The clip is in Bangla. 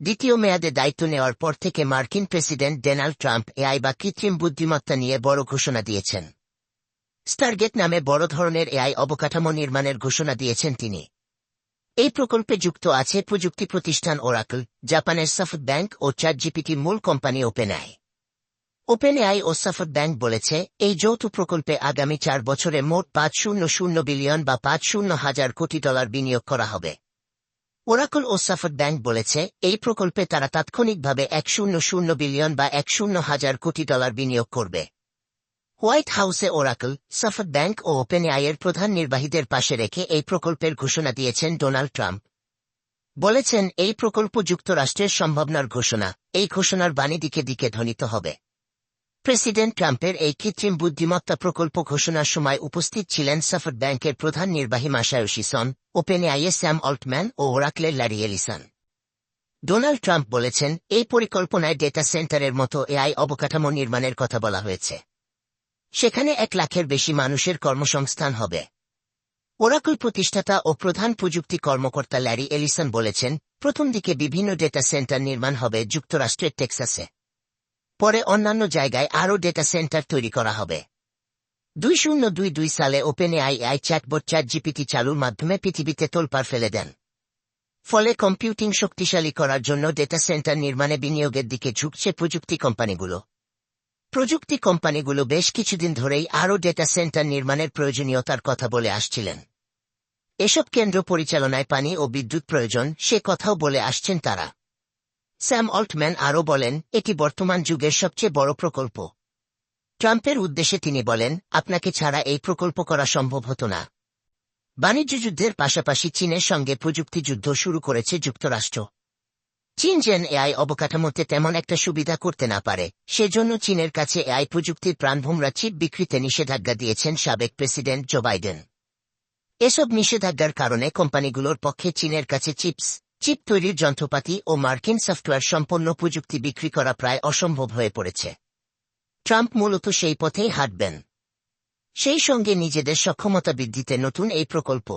দ্বিতীয় মেয়াদে দায়িত্ব নেওয়ার পর থেকে মার্কিন প্রেসিডেন্ট ডোনাল্ড ট্রাম্প এআই বা কৃত্রিম বুদ্ধিমত্তা নিয়ে বড় ঘোষণা দিয়েছেন। স্টারগেট নামে বড় ধরনের এআই অবকাঠামো নির্মাণের ঘোষণা দিয়েছেন তিনি। এই প্রকল্পে যুক্ত আছে প্রযুক্তি প্রতিষ্ঠান ওরাকল, জাপানের সফটব্যাংক ও চ্যাটজিপিটি মূল কোম্পানি ওপেনএআই। ওপেনএআই ও সফটব্যাংক বলেছে, এই যৌথ প্রকল্পে আগামী 4 বছরে মোট 500 বিলিয়ন বা 500,000 কোটি ডলার বিনিয়োগ করা হবে। ওরাকল ও সফটব্যাংক বলেছে, এই প্রকল্পে তারা তাৎক্ষণিকভাবে 100 বিলিয়ন বা 100,000 কোটি ডলার বিনিয়োগ করবে। হোয়াইট হাউসে ওরাকল, সফটব্যাংক ও ওপেনএআই-এর প্রধান নির্বাহীদের পাশে রেখে এই প্রকল্পের ঘোষণা দিয়েছেন ডোনাল্ড ট্রাম্প। বলেছেন, এই প্রকল্প যুক্তরাষ্ট্রের সম্ভাবনার ঘোষণা, এই ঘোষণার বাণী দিকে দিকে ধ্বনিত হবে। প্রেসিডেন্ট ট্রাম্পের এই কৃত্রিম বুদ্ধিমত্তা প্রকল্প ঘোষণার সময় উপস্থিত ছিলেন সফটব্যাংকের প্রধান নির্বাহী মাসায়োশি সন, ওপেনএআই-এর স্যাম অল্টম্যান ও ওরাকলের ল্যারি এলিসন। ডোনাল্ড ট্রাম্প বলেছেন, এই পরিকল্পনায় ডেটা সেন্টারের মতো এআই অবকাঠামো নির্মাণের কথা বলা হয়েছে। সেখানে 1 লাখের বেশি মানুষের কর্মসংস্থান হবে। ওরাকল প্রতিষ্ঠাতা ও প্রধান প্রযুক্তি কর্মকর্তা ল্যারি এলিসন বলেছেন, প্রথম দিকে বিভিন্ন ডেটা সেন্টার নির্মাণ হবে যুক্তরাষ্ট্রের টেক্সাসে। পরে অন্যান্য জায়গায় আরও ডেটা সেন্টার তৈরি করা হবে। 2022 সালে ওপেনএআই চ্যাটবট চ্যাটজিপিটি চালুর মাধ্যমে পৃথিবীতে তোলপাড় ফেলে দেন। ফলে কম্পিউটিং শক্তিশালী করার জন্য ডেটা সেন্টার নির্মাণে বিনিয়োগের দিকে ঝুঁকছে প্রযুক্তি কোম্পানিগুলো। প্রযুক্তি কোম্পানিগুলো বেশ কিছুদিন ধরেই আরও ডেটা সেন্টার নির্মাণের প্রয়োজনীয়তার কথা বলে আসছিলেন। এসব কেন্দ্র পরিচালনায় পানি ও বিদ্যুৎ প্রয়োজন, সে কথাও বলে আসছেন তারা। স্যাম অল্টম্যান আরও বলেন, এটি বর্তমান যুগের সবচেয়ে বড় প্রকল্প। ট্রাম্পের উদ্দেশ্যে তিনি বলেন, আপনাকে ছাড়া এই প্রকল্প করা সম্ভব হতো না। বাণিজ্য যুদ্ধের পাশাপাশি চীনের সঙ্গে প্রযুক্তি যুদ্ধ শুরু করেছে যুক্তরাষ্ট্র। চীন যেন এআই অবকাঠামোতে তেমন একটা সুবিধা করতে না পারে, সেজন্য চীনের কাছে এআই প্রযুক্তির প্রাণভোমরা চিপ বিক্রিতে নিষেধাজ্ঞা দিয়েছেন সাবেক প্রেসিডেন্ট জো বাইডেন। এসব নিষেধাজ্ঞার কারণে কোম্পানিগুলোর পক্ষে চীনের কাছে চিপ তৈরির যন্ত্রপাতি ও মার্কিন সফটওয়্যার সম্পন্ন প্রযুক্তি বিক্রি করা প্রায় অসম্ভব হয়ে পড়েছে। ট্রাম্প মূলত সেই পথেই হাঁটবেন। সেই সঙ্গে নিজেদের সক্ষমতা বৃদ্ধিতে নতুন এই প্রকল্প